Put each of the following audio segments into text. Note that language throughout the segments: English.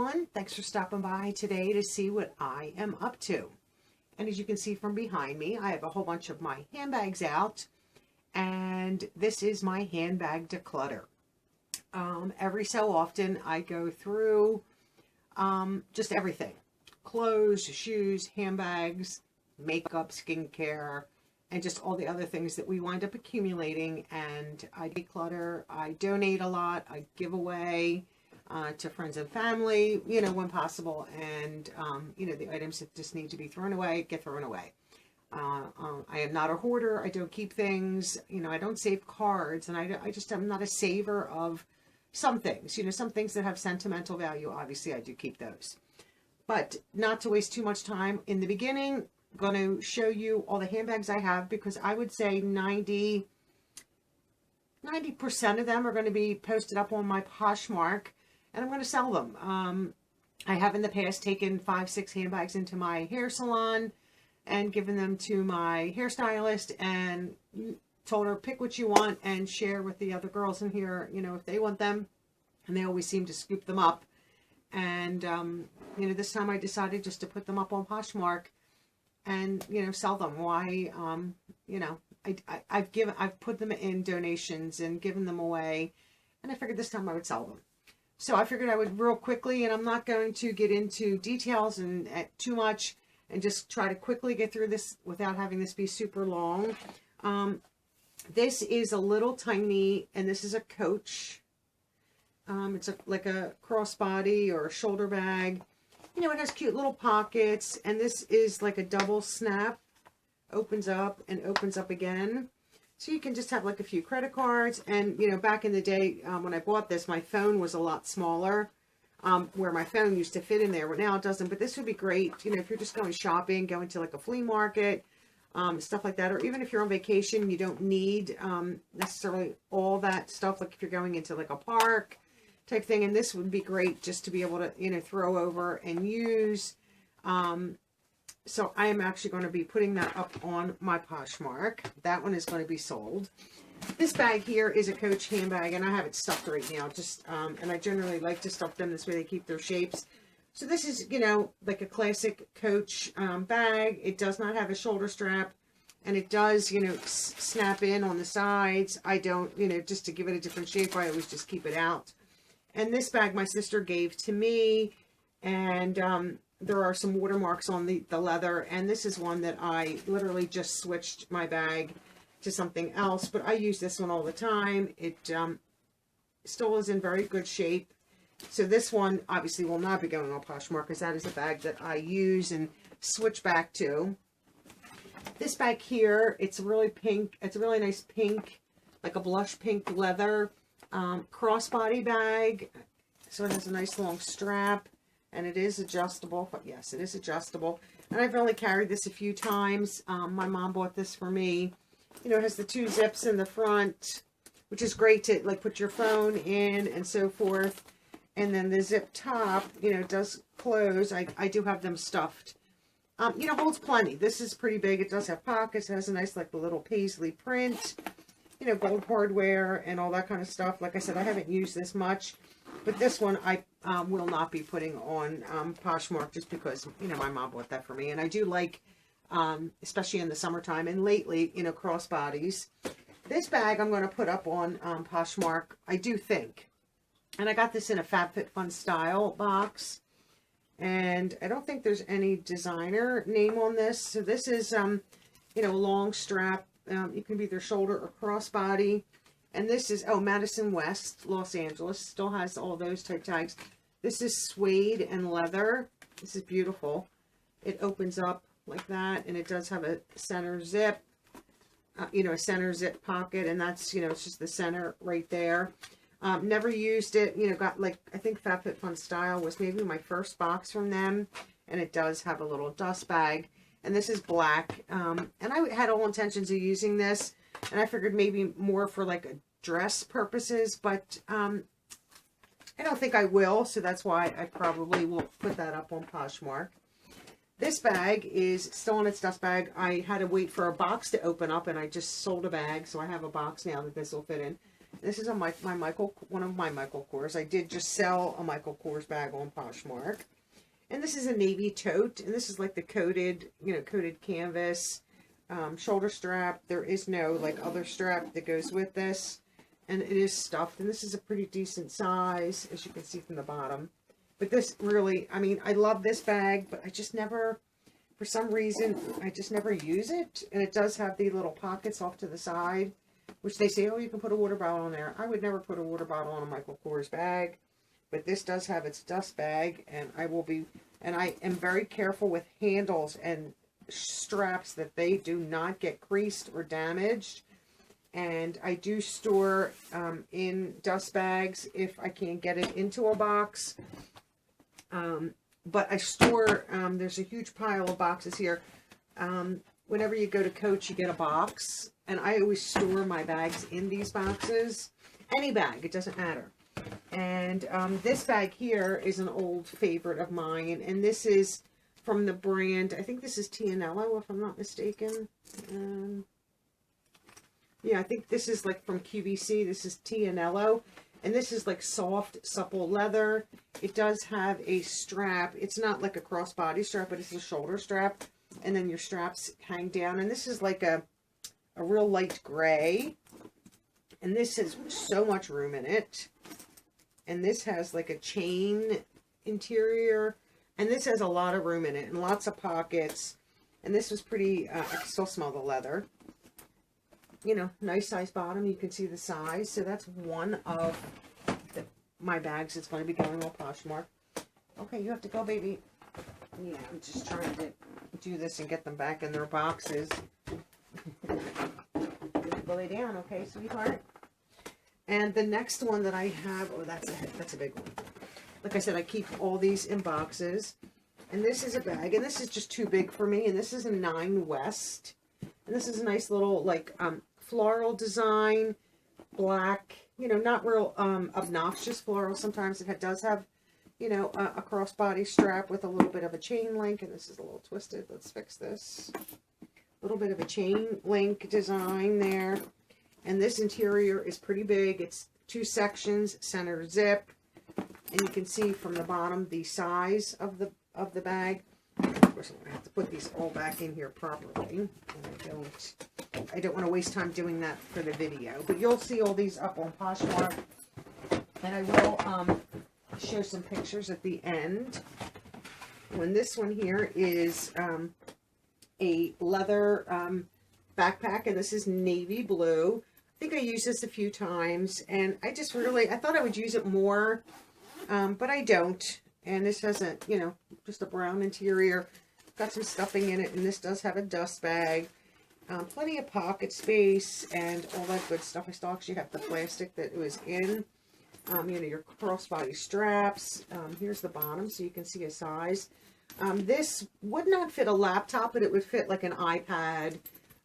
everyone. Thanks for stopping by today to see what I am up to. And as you can see from behind me, I have a whole bunch of my handbags out, and this is my handbag declutter. Every so often I go through just everything. Clothes, shoes, handbags, makeup, skincare, and just all the other things that we wind up accumulating. And I declutter, I donate a lot, I give away to friends and family, you know, when possible. And, you know, the items that just need to be thrown away, get thrown away. I am not a hoarder. I don't keep things, you know, I don't save cards, and I'm not a saver of some things, you know, some things that have sentimental value. Obviously I do keep those, but not to waste too much time. In the beginning, I'm going to show you all the handbags I have, because I would say 90% of them are going to be posted up on my Poshmark, and I'm going to sell them. I have in the past taken 5-6 handbags into my hair salon and given them to my hairstylist and told her, pick what you want and share with the other girls in here, you know, if they want them. And they always seem to scoop them up. And, you know, this time I decided just to put them up on Poshmark and, you know, sell them. Why, you know, I've put them in donations and given them away, and I figured this time I would sell them. So I figured I would real quickly, and I'm not going to get into details and too much, and just try to quickly get through this without having this be super long. This is a little tiny, and this is a Coach. It's like a crossbody or a shoulder bag. You know, it has cute little pockets, and this is like a double snap. Opens up and opens up again. So you can just have like a few credit cards. And, you know, back in the day when I bought this, my phone was a lot smaller, where my phone used to fit in there, but now it doesn't. But this would be great, you know, if you're just going shopping, going to like a flea market, stuff like that. Or even if you're on vacation, you don't need necessarily all that stuff. Like if you're going into like a park type thing. And this would be great just to be able to, you know, throw over and use. So I am actually going to be putting that up on my Poshmark. That one is going to be sold. This bag here is a Coach handbag, and I have it stuffed right now. Just and I generally like to stuff them this way they keep their shapes. So this is, you know, like a classic Coach bag. It does not have a shoulder strap, and it does, you know, snap in on the sides. I don't, you know, just to give it a different shape, I always just keep it out. And this bag my sister gave to me, and there are some watermarks on the leather, and this is one that I literally just switched my bag to something else, but I use this one all the time. It still is in very good shape. So this one obviously will not be going on Poshmark, because that is a bag that I use and switch back to. This bag here, it's really pink. It's a really nice pink, like a blush pink leather crossbody bag. So it has a nice long strap. And it is adjustable. But yes, it is adjustable. And I've only carried this a few times. My mom bought this for me. You know, it has the 2 zips in the front, which is great to like put your phone in and so forth. And then the zip top, you know, does close. I do have them stuffed. You know, holds plenty. This is pretty big. It does have pockets. It has a nice like little paisley print. You know, gold hardware and all that kind of stuff. Like I said, I haven't used this much. But this one I will not be putting on Poshmark, just because, you know, my mom bought that for me. And I do like, especially in the summertime and lately, you know, crossbodies. This bag I'm going to put up on Poshmark, I do think. And I got this in a FabFitFun style box. And I don't think there's any designer name on this. So this is, you know, a long strap. You can be either shoulder or crossbody. And this is, oh, Madison West, Los Angeles. Still has all those type tags. This is suede and leather. This is beautiful. It opens up like that. And it does have a center zip. You know, a center zip pocket. And that's, you know, it's just the center right there. Never used it. You know, got like, I think FabFitFun Style was maybe my first box from them. And it does have a little dust bag. And this is black. And I had all intentions of using this. And I figured maybe more for like a dress purposes, but I don't think I will, so that's why I probably will put that up on Poshmark. This bag is still in its dust bag. I had to wait for a box to open up, and I just sold a bag, so I have a box now that this will fit in. This is one of my Michael Kors. I did just sell a Michael Kors bag on Poshmark. And this is a navy tote, and this is like the coated, coated canvas shoulder strap. There is no like other strap that goes with this, and it is stuffed, and this is a pretty decent size, as you can see from the bottom. But this really, I mean, I love this bag, but I just never, for some reason, I just never use it. And it does have the little pockets off to the side, which they say, oh, you can put a water bottle in there. I would never put a water bottle on a Michael Kors bag, but this does have its dust bag, and I am very careful with handles and straps that they do not get creased or damaged. And I do store in dust bags if I can't get it into a box. But I store, there's a huge pile of boxes here. Whenever you go to Coach, you get a box. And I always store my bags in these boxes. Any bag, it doesn't matter. And this bag here is an old favorite of mine. And this is from the brand, I think this is Tianello, if I'm not mistaken. Yeah, I think this is like from QVC. This is Tianello. And this is like soft, supple leather. It does have a strap. It's not like a crossbody strap, but it's a shoulder strap. And then your straps hang down. And this is like a real light gray. And this has so much room in it. And this has like a chain interior. And this has a lot of room in it and lots of pockets. And this was pretty, I can still smell the leather. Nice size bottom. You can see the size. So that's one of my bags that's going to be going on Poshmark. Okay, you have to go, baby. Yeah, I'm just trying to do this and get them back in their boxes. Go lay down, okay, sweetheart? And the next one that I have, oh, that's a big one. Like I said, I keep all these in boxes. And this is a bag, and this is just too big for me. And this is a 9 West. And this is a nice little, like, floral design, black, not real obnoxious floral. Sometimes it does have, a crossbody strap with a little bit of a chain link. And this is a little twisted. Let's fix this. A little bit of a chain link design there. And this interior is pretty big. It's 2 sections, center zip. And you can see from the bottom the size of the bag. Of course, I'm going to have to put these all back in here properly. And I don't want to waste time doing that for the video. But you'll see all these up on Poshmark. And I will show some pictures at the end. When this one here is a leather backpack. And this is navy blue. I think I used this a few times. And I thought I would use it more. But I don't. And this has a, just a brown interior. Got some stuffing in it. And this does have a dust bag. Plenty of pocket space and all that good stuff. I still actually have the plastic that it was in. Your crossbody straps. Here's the bottom so you can see a size. This would not fit a laptop, but it would fit like an iPad.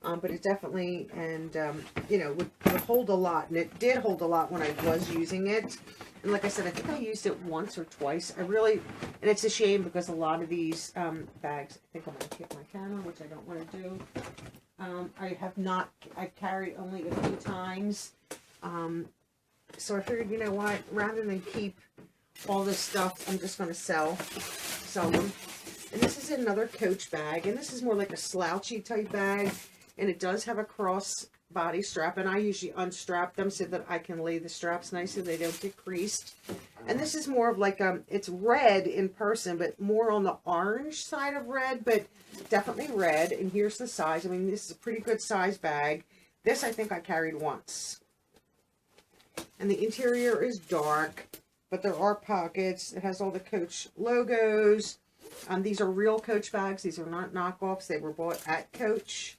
But it definitely, would hold a lot. And it did hold a lot when I was using it. And like I said, I think I used it once or twice. And it's a shame because a lot of these bags, I think I'm going to hit my camera, which I don't want to do. I've carried only a few times. So I figured, you know what, rather than keep all this stuff, I'm just going to sell them. And this is another Coach bag. And this is more like a slouchy type bag. And it does have a cross body strap, and I usually unstrap them so that I can lay the straps nice so they don't get creased. And this is more of like it's red in person, but more on the orange side of red, but definitely red. And here's the size. I mean, this is a pretty good size bag. This I think I carried once. And the interior is dark, but there are pockets. It has all the Coach logos. These are real Coach bags. These are not knockoffs. They were bought at Coach.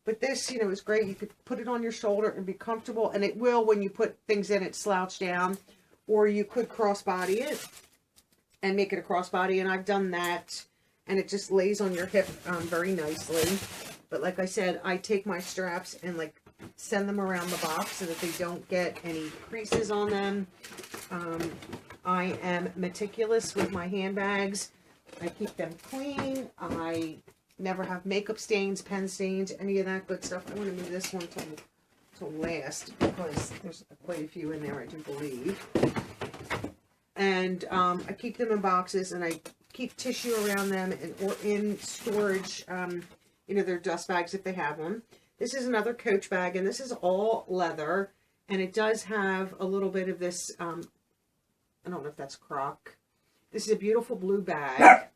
But this, is great. You could put it on your shoulder and be comfortable. And it will, when you put things in it, slouch down. Or you could crossbody it and make it a crossbody. And I've done that. And it just lays on your hip very nicely. But like I said, I take my straps and send them around the box so that they don't get any creases on them. I am meticulous with my handbags. I keep them clean. I never have makeup stains, pen stains, any of that good stuff. I want to move this one to to last because there's quite a few in there, I do believe. And I keep them in boxes, and I keep tissue around them, and or in storage. You know, they're dust bags if they have them. This is another Coach bag, and this is all leather, and it does have a little bit of this, I don't know if that's croc. This is a beautiful blue bag,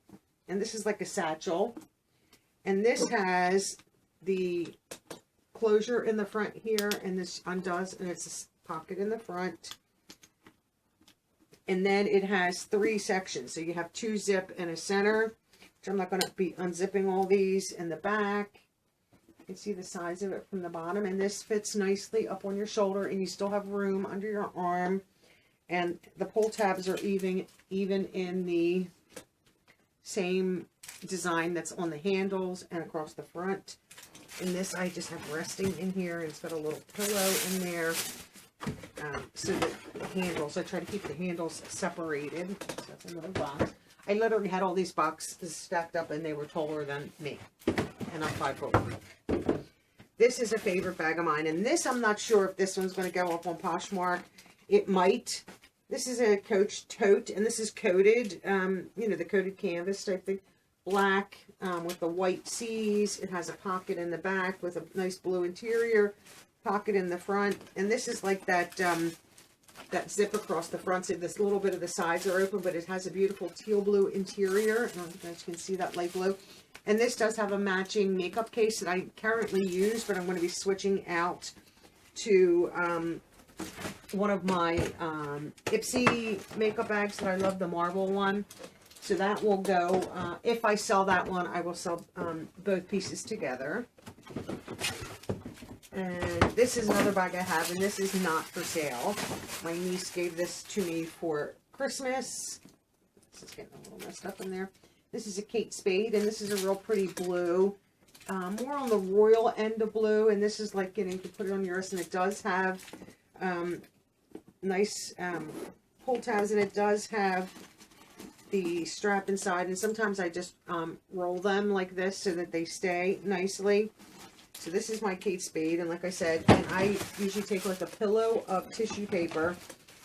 and this is like a satchel, and this has the closure in the front here, and this undoes, and it's a pocket in the front. And then it has 3 sections, so you have 2 zip and a center, which I'm not going to be unzipping all these. In the back, you can see the size of it from the bottom, and this fits nicely up on your shoulder, and you still have room under your arm. And the pull tabs are even in the same design that's on the handles and across the front. And this I just have resting in here, and it's got a little pillow in there. So that the handles, I try to keep the handles separated. So that's another box. I literally had all these boxes stacked up, and they were taller than me. And I'm 5'1". This is a favorite bag of mine, and this I'm not sure if this one's going to go up on Poshmark. It might. This is a Coach tote, and this is coated, you know, the coated canvas type thing. Black with the white C's. It has a pocket in the back with a nice blue interior, pocket in the front, and this is like that that zip across the front, so this little bit of the sides are open, but it has a beautiful teal blue interior. I don't know if you guys can see that light blue. And this does have a matching makeup case that I currently use, but I'm going to be switching out to one of my IPSY makeup bags that I love, the marble one. So that will go, if I sell that one, I will sell both pieces together. And this is another bag I have, and this is not for sale. My niece gave this to me for Christmas. This is getting a little messed up in there. This is a Kate Spade, and this is a real pretty blue. More on the royal end of blue, and this is like, you know, you can put it on yours, and it does have nice pull tabs, and it does have the strap inside, and sometimes I just roll them like this so that they stay nicely. So this is my Kate Spade, and like I said, and I usually take like a pillow of tissue paper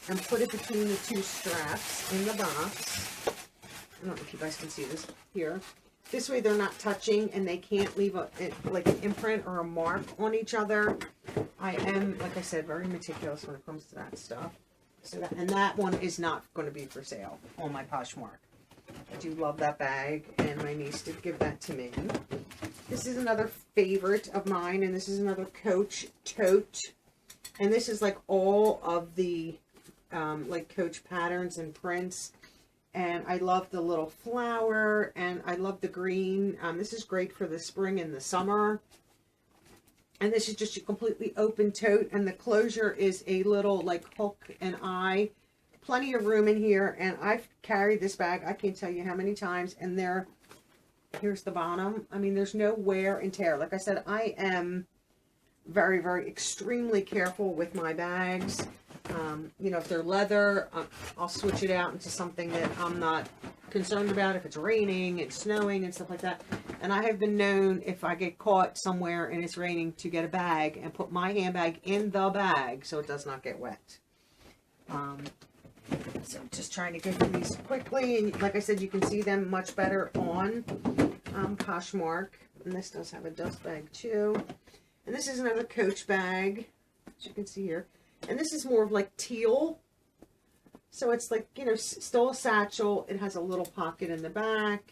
and put it between the 2 straps in the box. I don't know if you guys can see this here. This way they're not touching, and they can't leave like an imprint or a mark on each other. I am, like I said, very meticulous when it comes to that stuff. So and that one is not going to be for sale on my Poshmark. I do love that bag, and my niece did give that to me. This is another favorite of mine, and this is another Coach tote. And this is like all of the like Coach patterns and prints. And I love the little flower, and I love the green. This is great for the spring and the summer. And this is just a completely open tote, and the closure is a little like hook and eye. Plenty of room in here, and I've carried this bag, I can't tell you how many times, and here's the bottom. I mean, there's no wear and tear. Like I said, I am very, very extremely careful with my bags. You know, if they're leather, I'll switch it out into something that I'm not concerned about. If it's raining, it's snowing, and stuff like that. And I have been known, if I get caught somewhere and it's raining, to get a bag and put my handbag in the bag so it does not get wet. So I'm just trying to go through these quickly, and like I said, you can see them much better on Poshmark. And this does have a dust bag too. And this is another Coach bag, as you can see here. And this is more of like teal. So it's like, you know, still a satchel. It has a little pocket in the back.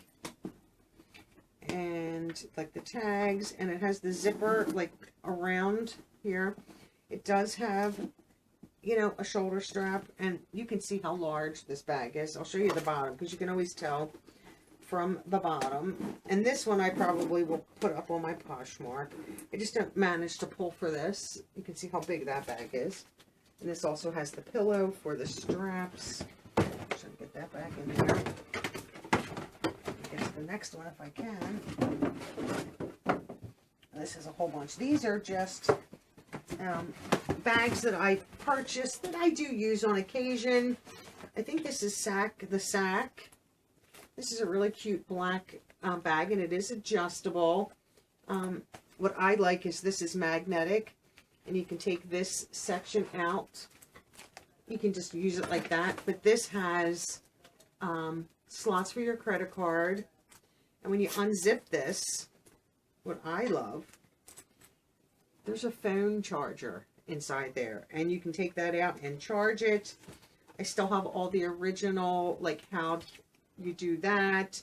And like the tags. And it has the zipper like around here. It does have, you know, a shoulder strap. And you can see how large this bag is. I'll show you the bottom, because you can always tell from the bottom. And this one I probably will put up on my Poshmark. I just don't manage to pull for this. You can see how big that bag is. And this also has the pillow for the straps. I'm trying to get that back in there. Get to the next one if I can. This is a whole bunch. These are just bags that I purchased that I do use on occasion. I think this is the Sack. This is a really cute black bag, and it is adjustable. What I like is this is magnetic. and you can take this section out. You can just use it like that, but this has slots for your credit card. And when you unzip this, what I love, there's a phone charger inside there, and you can take that out and charge it. I still have all the original, like how you do that,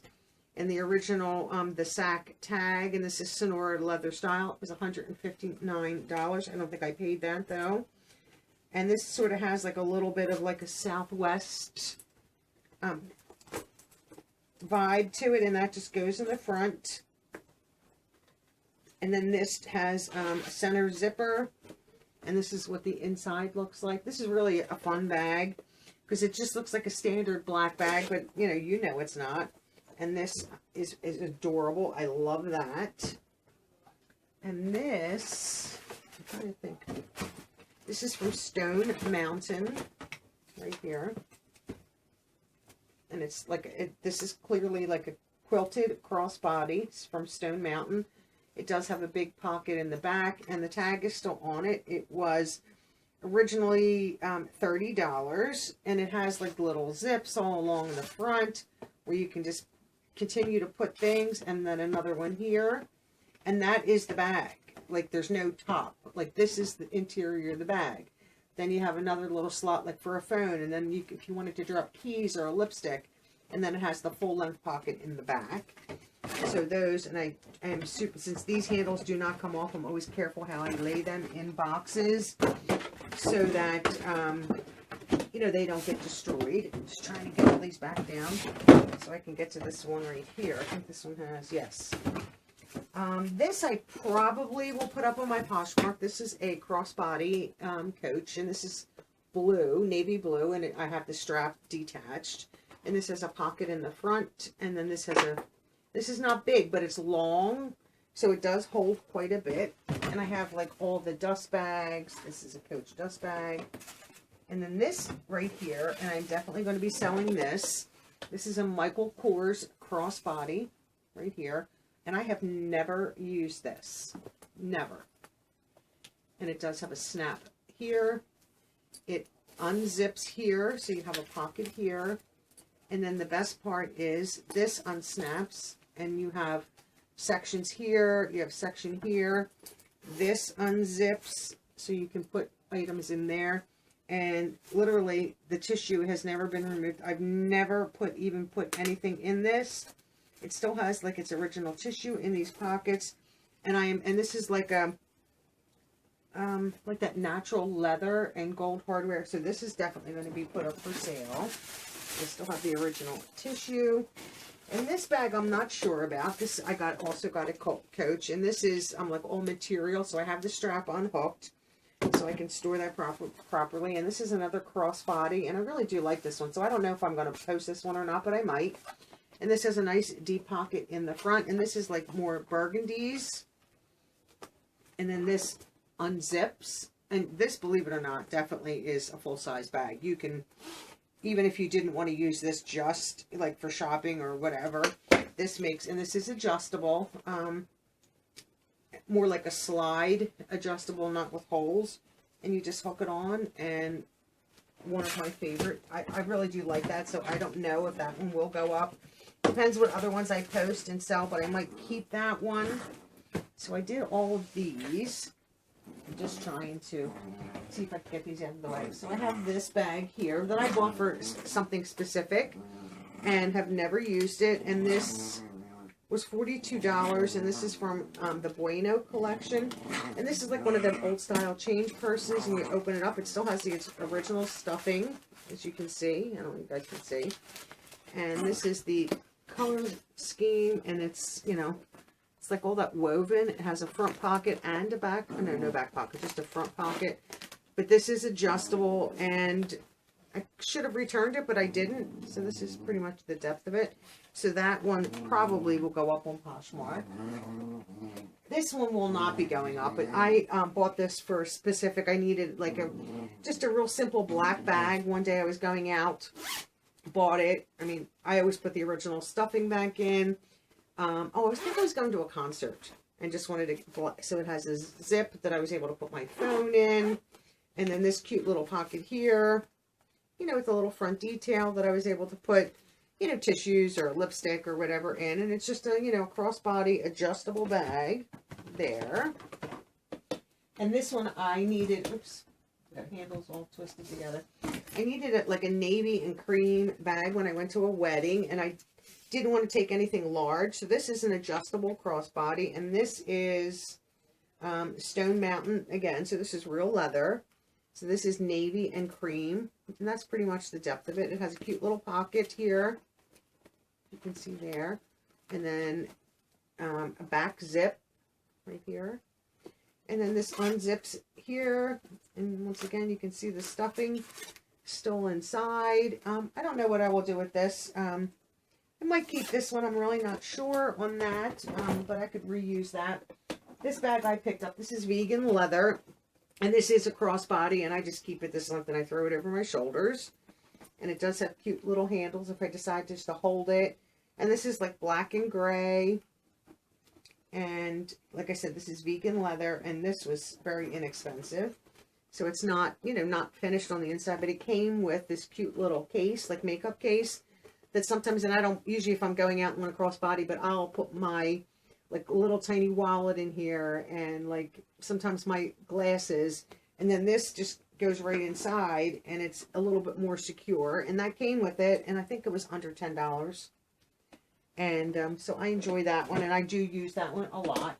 and the original, the sack tag, and this is Sonora leather style. It was $159. I don't think I paid that though. And this sort of has like a little bit of like a Southwest vibe to it, and that just goes in the front. And then this has a center zipper, and this is what the inside looks like. This is really a fun bag because it just looks like a standard black bag, but you know it's not. And this is adorable. I love that. And this, I'm trying to think. This is from Stone Mountain, right here. And it's like, this is clearly like a quilted crossbody. It's from Stone Mountain. It does have a big pocket in the back, and the tag is still on it. It was originally $30, and it has like little zips all along the front where you can just continue to put things, and then another one here. And that is the bag. Like, there's no top. Like, this is the interior of the bag. Then you have another little slot like for a phone, and then if you wanted to drop keys or a lipstick, and then it has the full length pocket in the back. So those, and I am super, since these handles do not come off, I'm always careful how I lay them in boxes so that, you know, they don't get destroyed. I'm just trying to get all these back down so I can get to this one right here. I think this one has, yes. This I probably will put up on my Poshmark. This is a crossbody coach, and this is blue, navy blue, and I have the strap detached. And this has a pocket in the front, and then this has a, this is not big, but it's long, so it does hold quite a bit. And I have like all the dust bags. This is a Coach dust bag. And then this right here, and I'm definitely going to be selling this. This is a Michael Kors crossbody right here. And I have never used this. Never. And it does have a snap here. It unzips here, so you have a pocket here. And then the best part is this unsnaps, and you have sections here, you have section here. This unzips, so you can put items in there. And literally, the tissue has never been removed. I've never even put anything in this. It still has like its original tissue in these pockets. And this is like a, like that natural leather and gold hardware. So this is definitely going to be put up for sale. I still have the original tissue. And this bag I'm not sure about. This I also got a Coach, and this is like all material, so I have the strap unhooked so I can store that properly. And this is another crossbody, and I really do like this one. So I don't know if I'm going to post this one or not, but I might. And this has a nice deep pocket in the front, and this is like more burgundies. And then this unzips, and this, believe it or not, definitely is a full-size bag. You can, even if you didn't want to use this just like for shopping or whatever, this makes, and this is adjustable, more like a slide adjustable, not with holes, and you just hook it on. And one of my favorite, I really do like that, so I don't know if that one will go up. Depends what other ones I post and sell, but I might keep that one. So I did all of these. I'm just trying to see if I can get these out of the way. So I have this bag here that I bought for something specific and have never used it. And this was $42, and this is from the Bueno collection. And this is like one of them old style change purses, and you open it up. It still has the original stuffing, as you can see. I don't know if you guys can see. And this is the color scheme, and it's, you know, it's like all that woven. It has a front pocket and a back, oh, no back pocket, just a front pocket. But this is adjustable, and I should have returned it, but I didn't. So this is pretty much the depth of it. So that one probably will go up on Poshmark. This one will not be going up, but I bought this for specific. I needed like just a real simple black bag. One day I was going out, bought it. I mean, I always put the original stuffing back in. Oh, I think I was going to a concert. and just wanted to, so it has a zip that I was able to put my phone in. And then this cute little pocket here, you know, with a little front detail that I was able to put, you know, tissues or lipstick or whatever in. And it's just a, you know, crossbody adjustable bag there. And this one I needed, oops, the handle's all twisted together. I needed it like a navy and cream bag when I went to a wedding, and I didn't want to take anything large. So this is an adjustable crossbody, and this is Stone Mountain again. So this is real leather. So this is navy and cream, and that's pretty much the depth of it. It has a cute little pocket here, you can see there, and then a back zip right here, and then this unzips here, and once again you can see the stuffing still inside. I don't know what I will do with this. I might keep this one. I'm really not sure on that, but I could reuse that. This bag I picked up, this is vegan leather. And this is a crossbody, and I just keep it this length, and I throw it over my shoulders. And it does have cute little handles if I decide just to hold it. And this is like black and gray. And like I said, this is vegan leather, and this was very inexpensive. So it's not, you know, not finished on the inside, but it came with this cute little case, like makeup case, that sometimes, and I don't, usually if I'm going out and want a crossbody, but I'll put my like little tiny wallet in here, and like sometimes my glasses, and then this just goes right inside, and it's a little bit more secure, and that came with it, and I think it was under $10. And so I enjoy that one, and I do use that one a lot.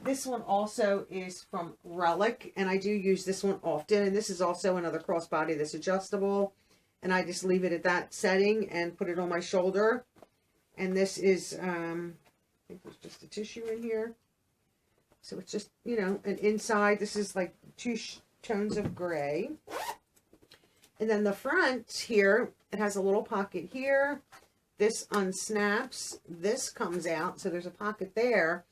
This one also is from Relic, and I do use this one often, and this is also another crossbody that's adjustable, and I just leave it at that setting and put it on my shoulder. And this is I think there's just a tissue in here. So it's just, you know, and inside this is like two tones of gray. And then the front here, it has a little pocket here. This unsnaps. This comes out. So there's a pocket there.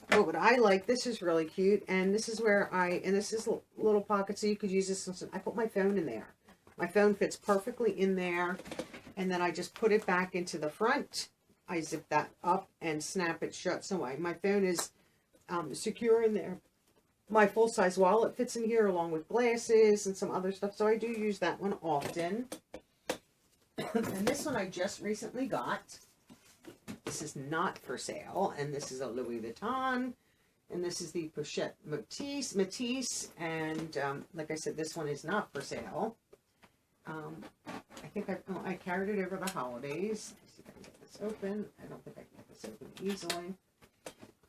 But what I like, this is really cute. And this is where and this is a little pocket, so you could use this. I put my phone in there. My phone fits perfectly in there. And then I just put it back into the front. I zip that up and snap it shut, so my phone is secure in there. My full-size wallet fits in here along with glasses and some other stuff, so I do use that one often. And this one I just recently got. This is not for sale, and this is a Louis Vuitton, and this is the Pochette Matisse, and like I said, this one is not for sale. I think I carried it over the holidays. Let's see if I can get this open. I don't think I can get this open easily.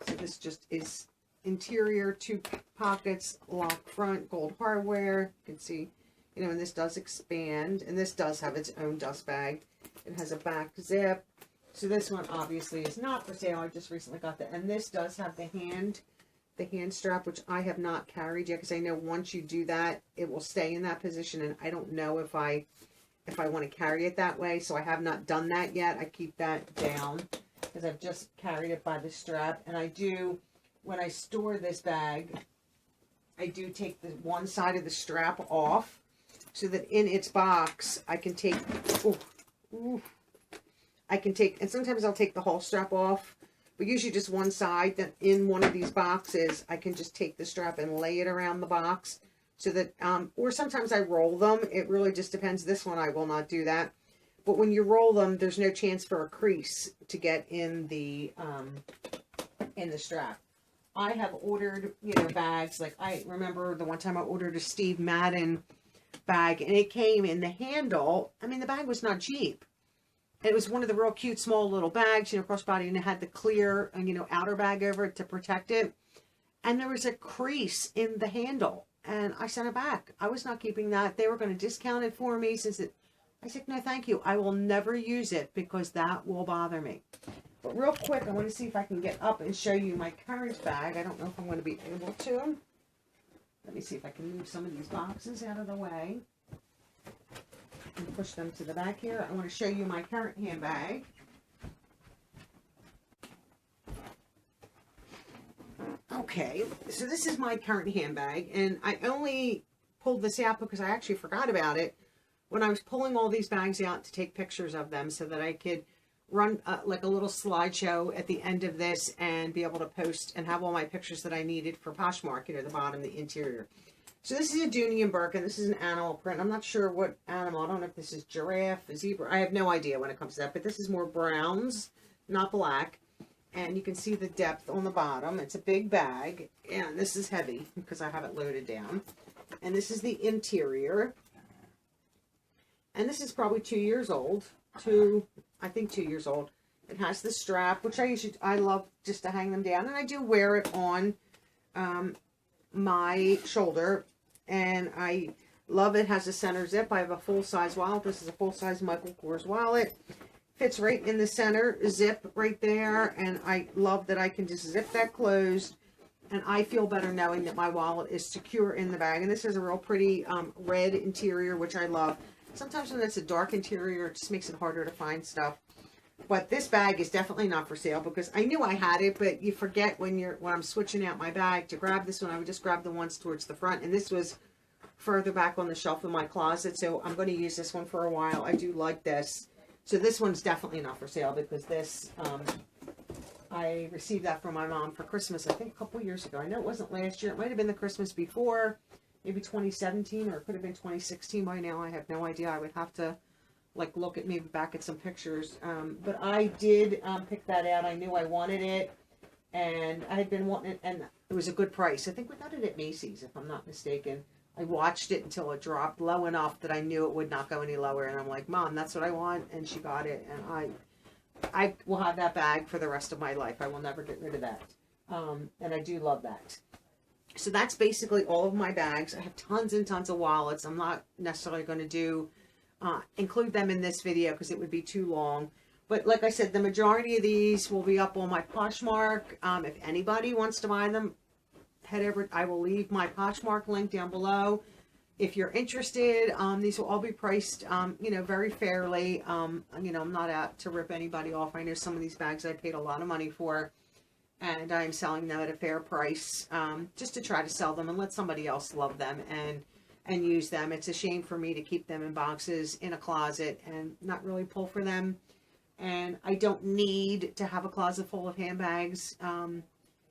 So this just is interior, 2 pockets, lock front, gold hardware. You can see, you know, and this does expand, and this does have its own dust bag. It has a back zip. So this one obviously is not for sale. I just recently got that, and this does have the hand strap, which I have not carried yet, because I know once you do that, it will stay in that position, and I don't know if I want to carry it that way, so I have not done that yet. I keep that down because I've just carried it by the strap. And I do, when I store this bag, I do take the one side of the strap off so that in its box I can take, and sometimes I'll take the whole strap off, but usually just one side. Then in one of these boxes, I can just take the strap and lay it around the box so that, or sometimes I roll them. It really just depends. This one I will not do that. But when you roll them, there's no chance for a crease to get in the strap. I have ordered, you know, bags. Like I remember the one time I ordered a Steve Madden bag, and it came in the handle. I mean, the bag was not cheap. It was one of the real cute small little bags, you know, crossbody, and it had the clear, you know, outer bag over it to protect it. And there was a crease in the handle, and I sent it back. I was not keeping that. They were going to discount it for me since I said, no, thank you. I will never use it because that will bother me. But real quick, I want to see if I can get up and show you my current bag. I don't know if I'm going to be able to. Let me see if I can move some of these boxes out of the way and push them to the back here. I want to show you my current handbag. Okay, so this is my current handbag, and I only pulled this out because I actually forgot about it when I was pulling all these bags out to take pictures of them so that I could run like a little slideshow at the end of this and be able to post and have all my pictures that I needed for Poshmark, you know, the bottom, the interior. So this is a Dooney and Burke, and this is an animal print. I'm not sure what animal. I don't know if this is giraffe, a zebra. I have no idea when it comes to that, but this is more browns, not black. And you can see the depth on the bottom. It's a big bag, and this is heavy because I have it loaded down. And this is the interior. And this is probably 2 years old. I think 2 years old. It has the strap, which I love just to hang them down. And I do wear it on my shoulder. And I love it. Has a center zip. I have a full-size wallet. This is a full-size Michael Kors wallet. Fits right in the center zip right there. And I love that I can just zip that closed. And I feel better knowing that my wallet is secure in the bag. And this is a real pretty red interior, which I love. Sometimes when it's a dark interior, it just makes it harder to find stuff. But this bag is definitely not for sale because I knew I had it, but you forget when I'm switching out my bag to grab this one. I would just grab the ones towards the front, and this was further back on the shelf in my closet, so I'm going to use this one for a while. I do like this. So this one's definitely not for sale because this, I received that from my mom for Christmas, I think a couple years ago. I know it wasn't last year. It might have been the Christmas before, maybe 2017, or it could have been 2016 by now. I have no idea. I would have to like look at maybe back at some pictures. But I did pick that out. I knew I wanted it, and I had been wanting it, and it was a good price. I think we got it at Macy's, if I'm not mistaken. I watched it until it dropped low enough that I knew it would not go any lower, and I'm like, Mom, that's what I want, and she got it, and I will have that bag for the rest of my life. I will never get rid of that, and I do love that. So that's basically all of my bags. I have tons and tons of wallets. I'm not necessarily going to do include them in this video because it would be too long. But like I said, the majority of these will be up on my Poshmark. If anybody wants to buy them, head over. I will leave my Poshmark link down below. If you're interested, these will all be priced, you know, very fairly. You know, I'm not out to rip anybody off. I know some of these bags I paid a lot of money for, and I'm selling them at a fair price, just to try to sell them and let somebody else love them and use them. It's a shame for me to keep them in boxes in a closet and not really pull for them. And I don't need to have a closet full of handbags.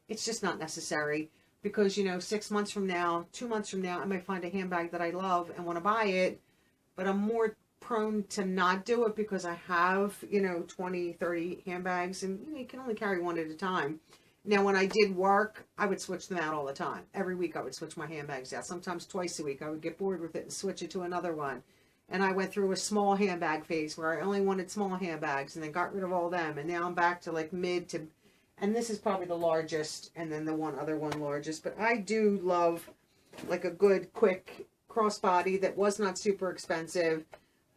It's just not necessary because, you know, 6 months from now, 2 months from now, I might find a handbag that I love and want to buy it, but I'm more prone to not do it because I have, you know, 20, 30 handbags, and you know, you can only carry one at a time. Now, when I did work, I would switch them out all the time. Every week I would switch my handbags out. Sometimes twice a week. I would get bored with it and switch it to another one. And I went through a small handbag phase where I only wanted small handbags and then got rid of all them. And now I'm back to like mid to, and this is probably the largest, and then the other one largest. But I do love like a good, quick crossbody that was not super expensive,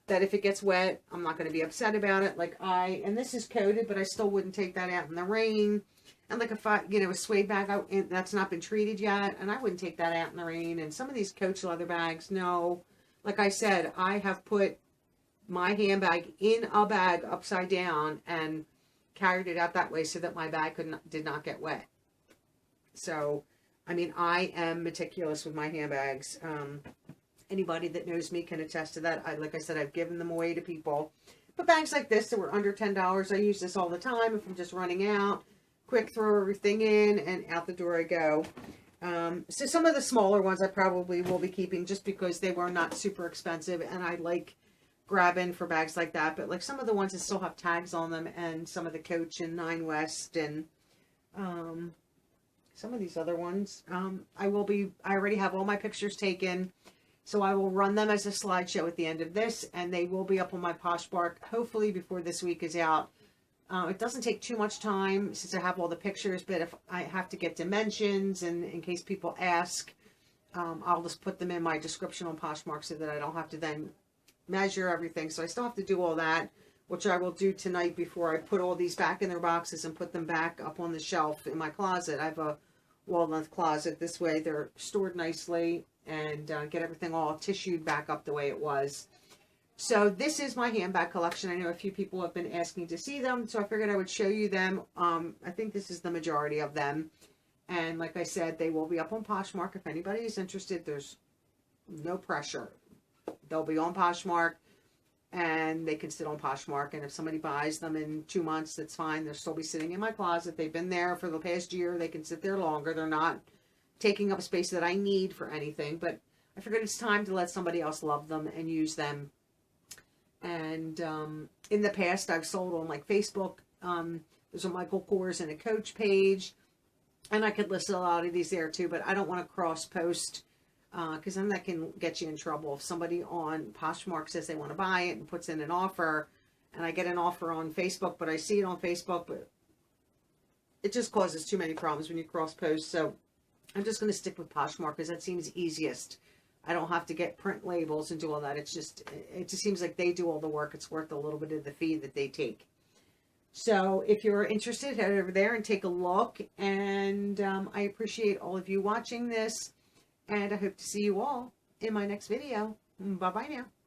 that if it gets wet, I'm not going to be upset about it. Like and this is coated, but I still wouldn't take that out in the rain. And like you know, a suede bag that's not been treated yet, and I wouldn't take that out in the rain. And some of these Coach leather bags, no. Like I said, I have put my handbag in a bag upside down and carried it out that way so that my bag did not get wet. So, I mean, I am meticulous with my handbags. Anybody that knows me can attest to that. Like I said, I've given them away to people. But bags like this that were under $10, I use this all the time if I'm just running out. Quick, throw everything in, and out the door I go. So some of the smaller ones I probably will be keeping just because they were not super expensive, and I like grabbing for bags like that. But like some of the ones that still have tags on them, and some of the Coach and Nine West, and some of these other ones, I already have all my pictures taken, so I will run them as a slideshow at the end of this, and they will be up on my Poshmark hopefully before this week is out. It doesn't take too much time since I have all the pictures, but if I have to get dimensions, and in case people ask, I'll just put them in my description on Poshmark so that I don't have to then measure everything. So I still have to do all that, which I will do tonight before I put all these back in their boxes and put them back up on the shelf in my closet. I have a wall-length closet. This way they're stored nicely, and get everything all tissued back up the way it was. So this is my handbag collection. I know a few people have been asking to see them, so I figured I would show you them. I think this is the majority of them. And like I said, they will be up on Poshmark. If anybody is interested, there's no pressure. They'll be on Poshmark. and they can sit on Poshmark, and if somebody buys them in 2 months, that's fine. They'll still be sitting in my closet. They've been there for the past year. They can sit there longer. They're not taking up space that I need for anything, but I figured it's time to let somebody else love them and use them. And in the past, I've sold on like Facebook. There's a Michael Kors and a Coach page, and I could list a lot of these there too, but I don't want to cross post because then that can get you in trouble. If somebody on Poshmark says they want to buy it and puts in an offer, and I get an offer on Facebook, but I see it on Facebook, but it just causes too many problems when you cross post. So I'm just going to stick with Poshmark because that seems easiest. I don't have to get print labels and do all that. It just seems like they do all the work. It's worth a little bit of the fee that they take. So if you're interested, head over there and take a look. And I appreciate all of you watching this. And I hope to see you all in my next video. Bye-bye now.